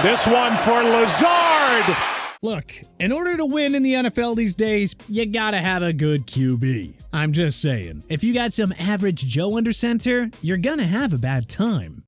This one for Lazard. Look, in order to win in the NFL these days, you gotta have a good QB. I'm just saying, if you got some average Joe under center, you're gonna have a bad time.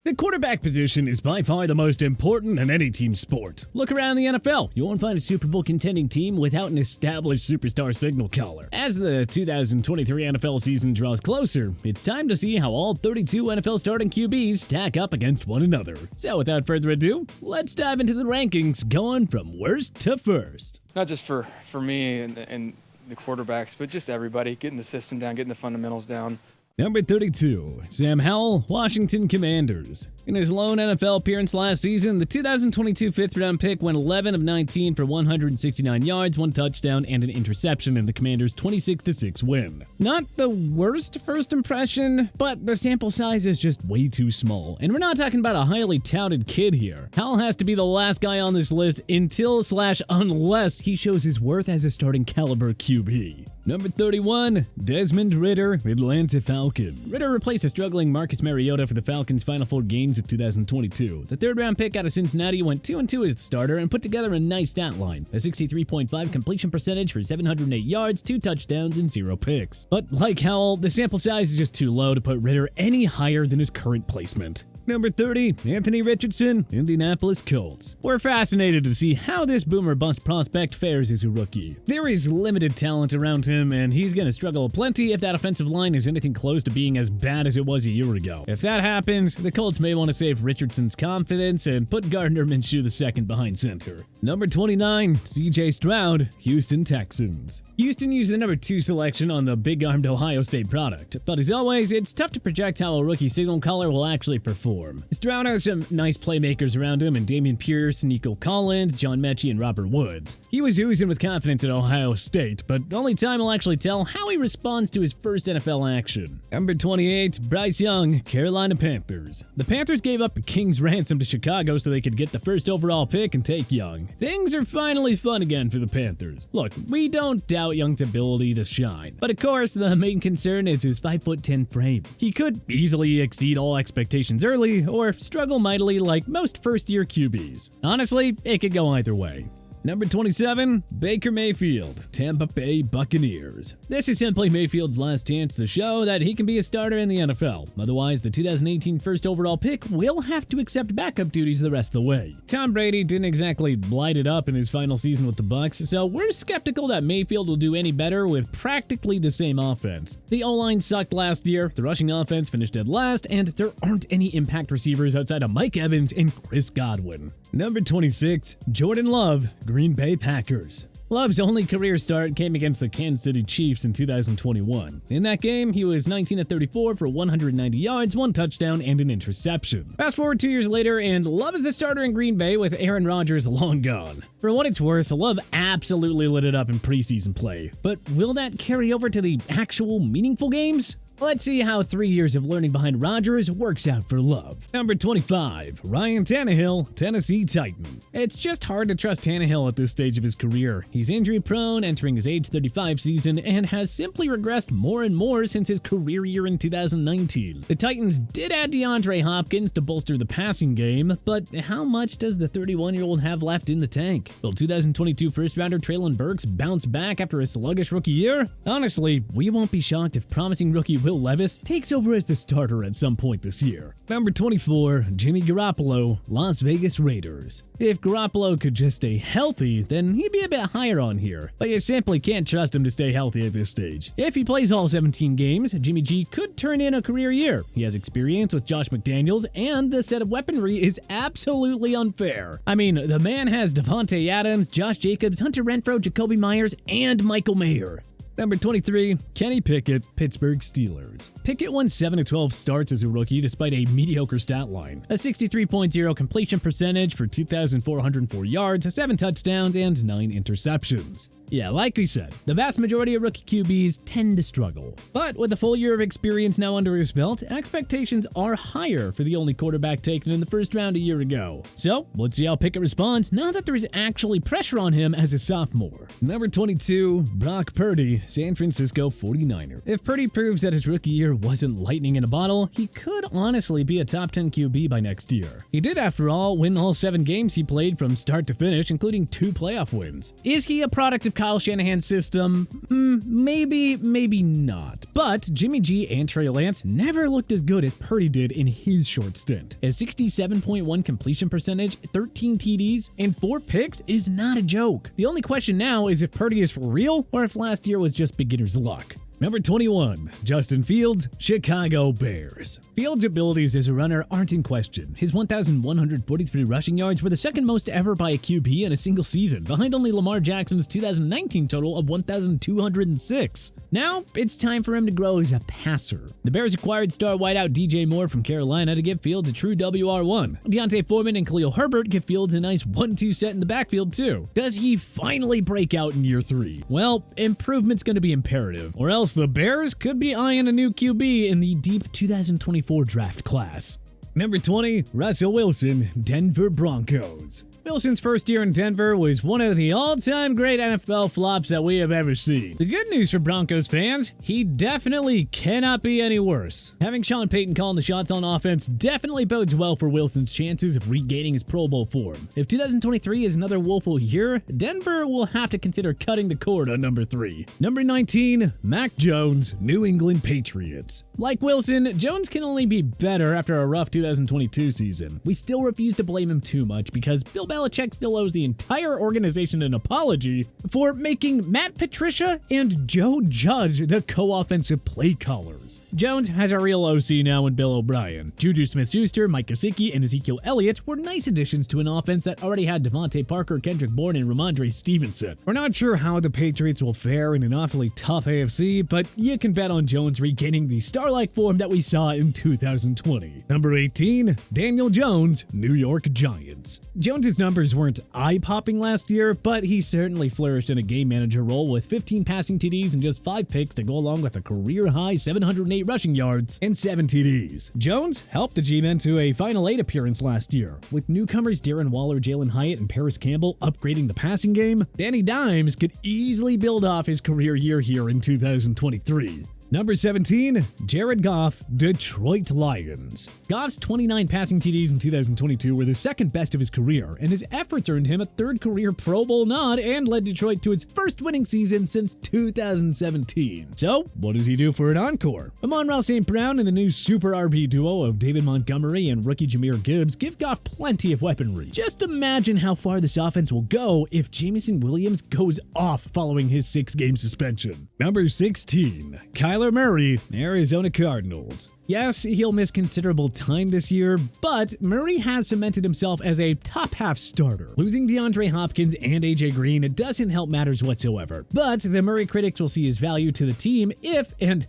The quarterback position is by far the most important in any team sport. Look around the NFL. You won't find a Super Bowl-contending team without an established superstar signal caller. As the 2023 NFL season draws closer, it's time to see how all 32 NFL starting QBs stack up against one another. So without further ado, let's dive into the rankings, going from worst to first. Not just for me and the quarterbacks, but just everybody, getting the system down, getting the fundamentals down. Number 32, Sam Howell, Washington Commanders. In his lone NFL appearance last season, the 2022 fifth-round pick went 11 of 19 for 169 yards, 1 touchdown, and an interception in the Commanders' 26-6 win. Not the worst first impression, but the sample size is just way too small. And we're not talking about a highly touted kid here. Howell has to be the last guy on this list unless he shows his worth as a starting caliber QB. Number 31, Desmond Ridder, Atlanta Falcons. Ridder replaced a struggling Marcus Mariota for the Falcons' final 4 games of 2022. The third-round pick out of Cincinnati went 2-2 as the starter and put together a nice stat line, a 63.5 completion percentage for 708 yards, 2 touchdowns, and 0 picks. But like Howell, the sample size is just too low to put Ridder any higher than his current placement. Number 30, Anthony Richardson, Indianapolis Colts. We're fascinated to see how this boomer bust prospect fares as a rookie. There is limited talent around him, and he's going to struggle plenty if that offensive line is anything close to being as bad as it was a year ago. If that happens, the Colts may want to save Richardson's confidence and put Gardner Minshew II behind center. Number 29, CJ Stroud, Houston Texans. Houston used the number 2 selection on the big-armed Ohio State product, but as always, it's tough to project how a rookie signal caller will actually perform. Stroud has some nice playmakers around him in Dameon Pierce, Nico Collins, John Mechie, and Robert Woods. He was oozing with confidence at Ohio State, but only time will actually tell how he responds to his first NFL action. Number 28, Bryce Young, Carolina Panthers. The Panthers gave up a king's ransom to Chicago so they could get the first overall pick and take Young. Things are finally fun again for the Panthers. Look, we don't doubt Young's ability to shine, but of course the main concern is his 5'10" frame. He could easily exceed all expectations early, or struggle mightily like most first-year QBs. Honestly, it could go either way. Number 27, Baker Mayfield, Tampa Bay Buccaneers. This is simply Mayfield's last chance to show that he can be a starter in the NFL. Otherwise, the 2018 first overall pick will have to accept backup duties the rest of the way. Tom Brady didn't exactly light it up in his final season with the Bucs, so we're skeptical that Mayfield will do any better with practically the same offense. The O-line sucked last year, the rushing offense finished dead last, and there aren't any impact receivers outside of Mike Evans and Chris Godwin. Number 26, Jordan Love, Green Bay Packers. Love's only career start came against the Kansas City Chiefs in 2021. In that game, he was 19 of 34 for 190 yards, 1 touchdown, and an interception. Fast forward 2 years later, and Love is the starter in Green Bay with Aaron Rodgers long gone. For what it's worth, Love absolutely lit it up in preseason play. But will that carry over to the actual meaningful games? Let's see how 3 years of learning behind Rodgers works out for Love. Number 25, Ryan Tannehill, Tennessee Titan. It's just hard to trust Tannehill at this stage of his career. He's injury-prone, entering his age 35 season, and has simply regressed more and more since his career year in 2019. The Titans did add DeAndre Hopkins to bolster the passing game, but how much does the 31-year-old have left in the tank? Will 2022 first-rounder Treylon Burks bounce back after a sluggish rookie year? Honestly, we won't be shocked if promising rookie Will Levis takes over as the starter at some point this year. Number 24, Jimmy Garoppolo, Las Vegas Raiders. If Garoppolo could just stay healthy, then he'd be a bit higher on here, but you simply can't trust him to stay healthy at this stage. If he plays all 17 games, Jimmy G could turn in a career year. He has experience with Josh McDaniels, and the set of weaponry is absolutely unfair. I mean, the man has Devontae Adams, Josh Jacobs, Hunter Renfrow, Jacoby Myers, and Michael Mayer. Number 23, Kenny Pickett, Pittsburgh Steelers. Pickett won 7 of 12 starts as a rookie despite a mediocre stat line. A 63.0 completion percentage for 2,404 yards, 7 touchdowns, and 9 interceptions. Yeah, like we said, the vast majority of rookie QBs tend to struggle. But with a full year of experience now under his belt, expectations are higher for the only quarterback taken in the first round a year ago. So, let's see how Pickett responds now that there is actually pressure on him as a sophomore. Number 22, Brock Purdy, San Francisco 49er. If Purdy proves that his rookie year wasn't lightning in a bottle, he could honestly be a top 10 QB by next year. He did, after all, win all 7 games he played from start to finish, including 2 playoff wins. Is he a product of Kyle Shanahan's system? Maybe not. But Jimmy G and Trey Lance never looked as good as Purdy did in his short stint. A 67.1 completion percentage, 13 TDs, and 4 picks is not a joke. The only question now is if Purdy is for real or if last year was just beginner's luck. Number 21, Justin Fields, Chicago Bears. Fields' abilities as a runner aren't in question. His 1,143 rushing yards were the second most ever by a QB in a single season, behind only Lamar Jackson's 2019 total of 1,206. Now, it's time for him to grow as a passer. The Bears acquired star wideout DJ Moore from Carolina to give Fields a true WR1. Deontay Foreman and Khalil Herbert give Fields a nice 1-2 set in the backfield too. Does he finally break out in year 3? Well, improvement's going to be imperative, or else the Bears could be eyeing a new QB in the deep 2024 draft class. Number 20, Russell Wilson, Denver Broncos. Wilson's first year in Denver was one of the all-time great NFL flops that we have ever seen. The good news for Broncos fans, he definitely cannot be any worse. Having Sean Payton calling the shots on offense definitely bodes well for Wilson's chances of regaining his Pro Bowl form. If 2023 is another woeful year, Denver will have to consider cutting the cord on number 3. Number 19, Mac Jones, New England Patriots. Like Wilson, Jones can only be better after a rough 2022 season. We still refuse to blame him too much because Bill Belichick still owes the entire organization an apology for making Matt Patricia and Joe Judge the co-offensive play callers. Jones has a real OC now in Bill O'Brien. Juju Smith-Schuster, Mike Gesicki, and Ezekiel Elliott were nice additions to an offense that already had Devontae Parker, Kendrick Bourne, and Ramondre Stevenson. We're not sure how the Patriots will fare in an awfully tough AFC, but you can bet on Jones regaining the star-like form that we saw in 2020. Number 18, Daniel Jones, New York Giants. Jones's numbers weren't eye-popping last year, but he certainly flourished in a game manager role with 15 passing TDs and just 5 picks to go along with a career-high 708 rushing yards and 7 TDs. Jones helped the G-Men to a Final 8 appearance last year, with newcomers Darren Waller, Jalen Hyatt, and Paris Campbell upgrading the passing game. Danny Dimes could easily build off his career year here in 2023. Number 17, Jared Goff, Detroit Lions. Goff's 29 passing TDs in 2022 were the second best of his career, and his efforts earned him a 3rd career Pro Bowl nod and led Detroit to its first winning season since 2017. So, what does he do for an encore? Amon-Ra St. Brown and the new Super RB duo of David Montgomery and rookie Jahmyr Gibbs give Goff plenty of weaponry. Just imagine how far this offense will go if Jameson Williams goes off following his 6-game suspension. Number 16, Kyler Murray, Arizona Cardinals. Yes, he'll miss considerable time this year, but Murray has cemented himself as a top-half starter. Losing DeAndre Hopkins and AJ Green doesn't help matters whatsoever, but the Murray critics will see his value to the team if and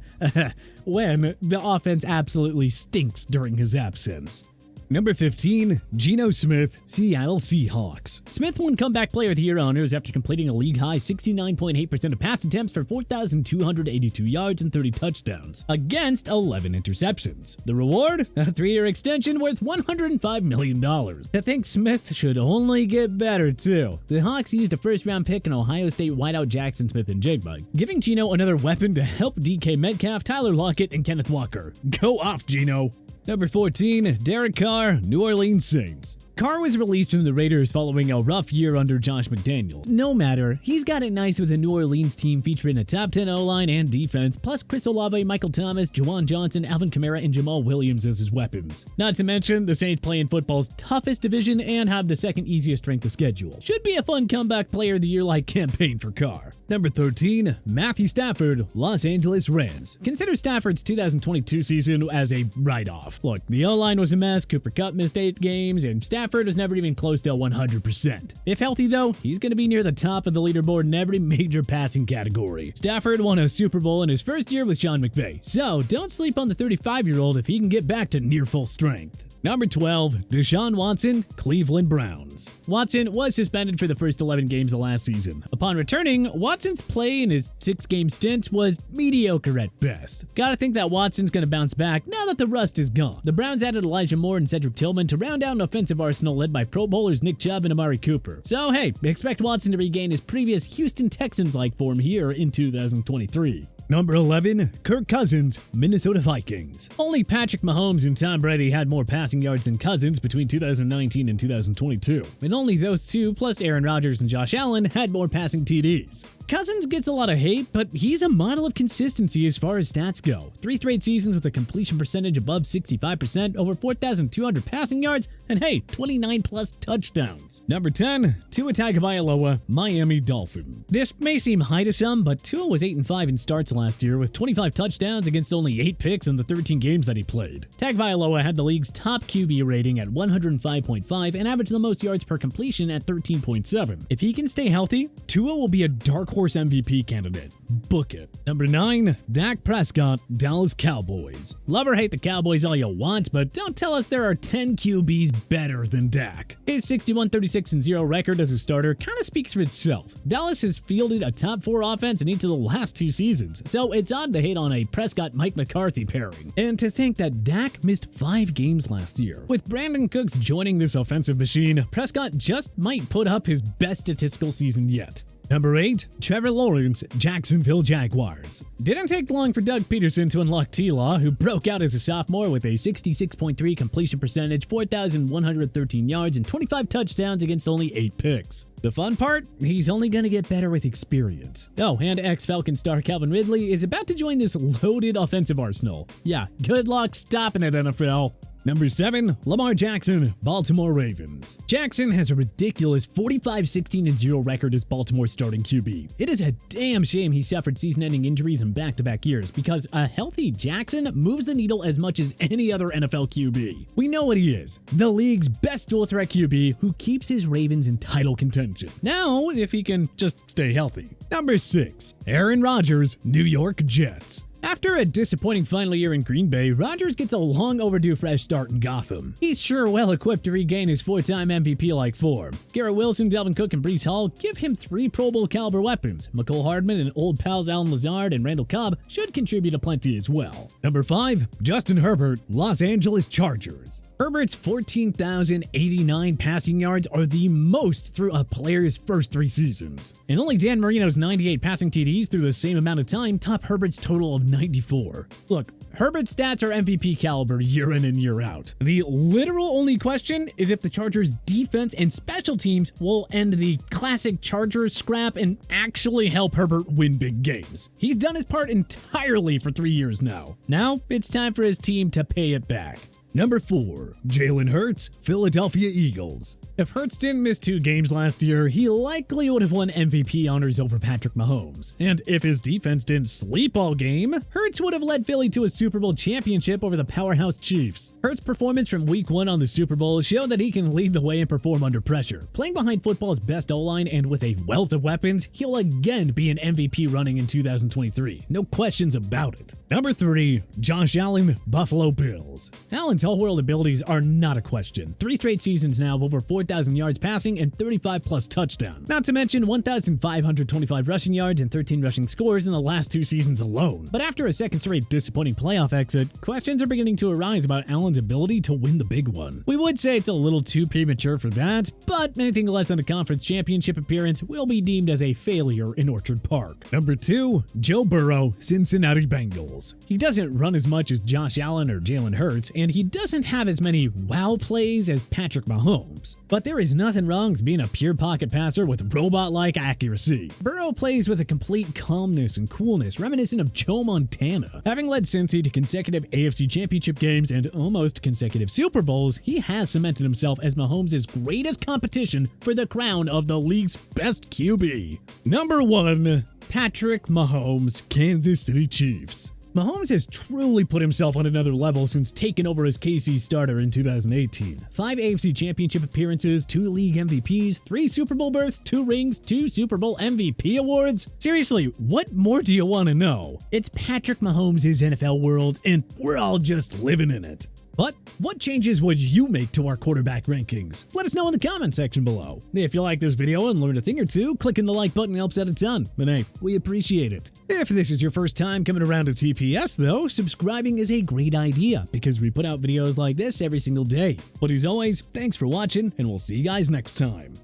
when the offense absolutely stinks during his absence. Number 15, Geno Smith, Seattle Seahawks. Smith won Comeback Player of the Year honors after completing a league-high 69.8% of pass attempts for 4,282 yards and 30 touchdowns, against 11 interceptions. The reward? A 3-year extension worth $105 million. I think Smith should only get better, too. The Hawks used a first-round pick in Ohio State wideout Jackson Smith-Njigba, giving Geno another weapon to help DK Metcalf, Tyler Lockett, and Kenneth Walker. Go off, Geno! Number 14, Derek Carr, New Orleans Saints. Carr was released from the Raiders following a rough year under Josh McDaniels. No matter, he's got it nice with a New Orleans team featuring a top 10 O-line and defense, plus Chris Olave, Michael Thomas, Juwan Johnson, Alvin Kamara, and Jamal Williams as his weapons. Not to mention, the Saints play in football's toughest division and have the second easiest strength of schedule. Should be a fun Comeback Player of the Year-like campaign for Carr. Number 13, Matthew Stafford, Los Angeles Rams. Consider Stafford's 2022 season as a write-off. Look, the O-line was a mess, Cooper Kupp missed 8 games, and Stafford was never even close to 100%. If healthy though, he's going to be near the top of the leaderboard in every major passing category. Stafford won a Super Bowl in his first year with Sean McVay, so don't sleep on the 35-year-old if he can get back to near full strength. Number 12, Deshaun Watson, Cleveland Browns. Watson was suspended for the first 11 games of last season. Upon returning, Watson's play in his 6-game stint was mediocre at best. Gotta think that Watson's gonna bounce back now that the rust is gone. The Browns added Elijah Moore and Cedric Tillman to round out an offensive arsenal led by Pro Bowlers Nick Chubb and Amari Cooper. So hey, expect Watson to regain his previous Houston Texans-like form here in 2023. Number 11, Kirk Cousins, Minnesota Vikings. Only Patrick Mahomes and Tom Brady had more passing yards than Cousins between 2019 and 2022. And only those two, plus Aaron Rodgers and Josh Allen, had more passing TDs. Cousins gets a lot of hate, but he's a model of consistency as far as stats go. 3 straight seasons with a completion percentage above 65%, over 4,200 passing yards, and hey, 29-plus touchdowns. Number 10, Tua Tagovailoa, Miami Dolphins. This may seem high to some, but Tua was 8-5 in starts last year with 25 touchdowns against only 8 picks in the 13 games that he played. Tagovailoa had the league's top QB rating at 105.5 and averaged the most yards per completion at 13.7. If he can stay healthy, Tua will be a dark horse MVP candidate. Book it. Number 9, Dak Prescott, Dallas Cowboys. Love or hate the Cowboys all you want, but don't tell us there are 10 QBs better than Dak. His 61-36-0 record as a starter kind of speaks for itself. Dallas has fielded a top 4 offense in each of the last 2 seasons, so it's odd to hate on a Prescott-Mike McCarthy pairing. And to think that Dak missed 5 games last year. With Brandon Cooks joining this offensive machine, Prescott just might put up his best statistical season yet. Number 8, Trevor Lawrence, Jacksonville Jaguars. Didn't take long for Doug Peterson to unlock T-Law, who broke out as a sophomore with a 66.3 completion percentage, 4,113 yards, and 25 touchdowns against only 8 picks. The fun part? He's only going to get better with experience. Oh, and ex-Falcon star Calvin Ridley is about to join this loaded offensive arsenal. Yeah, good luck stopping it, NFL. Number 7, Lamar Jackson, Baltimore Ravens. Jackson has a ridiculous 45-16-0 record as Baltimore's starting QB. It is a damn shame he suffered season-ending injuries in back-to-back years because a healthy Jackson moves the needle as much as any other NFL QB. We know what he is, the league's best dual-threat QB who keeps his Ravens in title contention. Now, if he can just stay healthy. Number 6, Aaron Rodgers, New York Jets. After a disappointing final year in Green Bay, Rodgers gets a long overdue fresh start in Gotham. He's sure well equipped to regain his 4-time MVP-like form. Garrett Wilson, Dalvin Cook, and Breece Hall give him 3 Pro Bowl caliber weapons. McCole Hardman and old pals Allen Lazard and Randall Cobb should contribute a plenty as well. Number 5, Justin Herbert, Los Angeles Chargers. Herbert's 14,089 passing yards are the most through a player's first 3 seasons. And only Dan Marino's 98 passing TDs through the same amount of time top Herbert's total of 94. Look, Herbert's stats are MVP caliber year in and year out. The literal only question is if the Chargers' defense and special teams will end the classic Chargers scrap and actually help Herbert win big games. He's done his part entirely for 3 years now. Now, it's time for his team to pay it back. Number 4, Jalen Hurts, Philadelphia Eagles. If Hurts didn't miss 2 games last year, he likely would have won MVP honors over Patrick Mahomes. And if his defense didn't sleep all game, Hurts would have led Philly to a Super Bowl championship over the powerhouse Chiefs. Hurts' performance from Week 1 on the Super Bowl showed that he can lead the way and perform under pressure. Playing behind football's best O-line and with a wealth of weapons, he'll again be an MVP running in 2023. No questions about it. Number 3, Josh Allen, Buffalo Bills. Allen's all-world abilities are not a question. 3 straight seasons now of over 4,000 yards passing and 35-plus touchdowns. Not to mention 1,525 rushing yards and 13 rushing scores in the last 2 seasons alone. But after a second straight disappointing playoff exit, questions are beginning to arise about Allen's ability to win the big one. We would say it's a little too premature for that, but anything less than a conference championship appearance will be deemed as a failure in Orchard Park. Number 2, Joe Burrow, Cincinnati Bengals. He doesn't run as much as Josh Allen or Jalen Hurts, and he doesn't have as many wow plays as Patrick Mahomes. But there is nothing wrong with being a pure pocket passer with robot-like accuracy. Burrow plays with a complete calmness and coolness reminiscent of Joe Montana. Having led Cincy to consecutive AFC Championship games and almost consecutive Super Bowls, he has cemented himself as Mahomes' greatest competition for the crown of the league's best QB. Number 1, Patrick Mahomes, Kansas City Chiefs. Mahomes has truly put himself on another level since taking over as KC starter in 2018. 5 AFC Championship appearances, 2 league MVPs, 3 Super Bowl berths, 2 rings, 2 Super Bowl MVP awards. Seriously, what more do you want to know? It's Patrick Mahomes' NFL world, and we're all just living in it. But what changes would you make to our quarterback rankings? Let us know in the comment section below. If you like this video and learned a thing or two, clicking the like button helps out a ton. But hey, we appreciate it. If this is your first time coming around to TPS though, subscribing is a great idea because we put out videos like this every single day. But as always, thanks for watching and we'll see you guys next time.